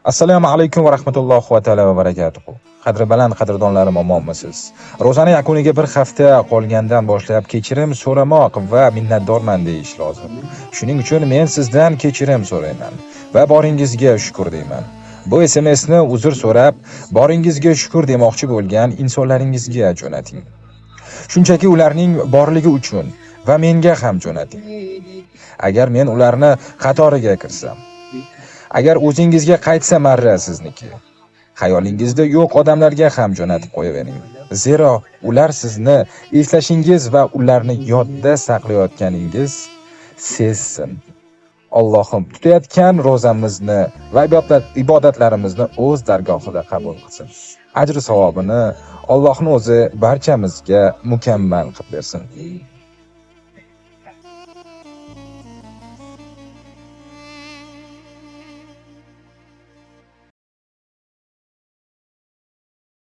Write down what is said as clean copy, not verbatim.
Assalomu alaykum va rahmatullohi va taala va barakatuh. Qadri baland qadrdonlarim omonmisiz? Ro'zani yakuniga bir hafta qolgandan boshlab kechirim so'ramoq va minnatdorman deyish lozim. Shuning uchun men sizdan kechirim so'rayman va boringizga shukr deyman. Bu SMSni uzr so'rab, boringizga shukr demoqchi bo'lgan insonlaringizga jo'nating. Shunchaki ularning borligi uchun va menga ham jo'nating. Agar men ularni qatoriga kirsam, agar o'zingizga qaytsa marra sizniki, xayolingizda yo'q odamlarga ham jo'natib qo'yavering. Zero ular sizni eslashingiz va ularni yodda saqlayotganingiz sezsin. Allohim tutayotgan ro'zamizni va ibodatlarimizni o'z dargohida qabul qilsin. Ajr savobini Allohning o'zi barchamizga mukammal qilib bersin.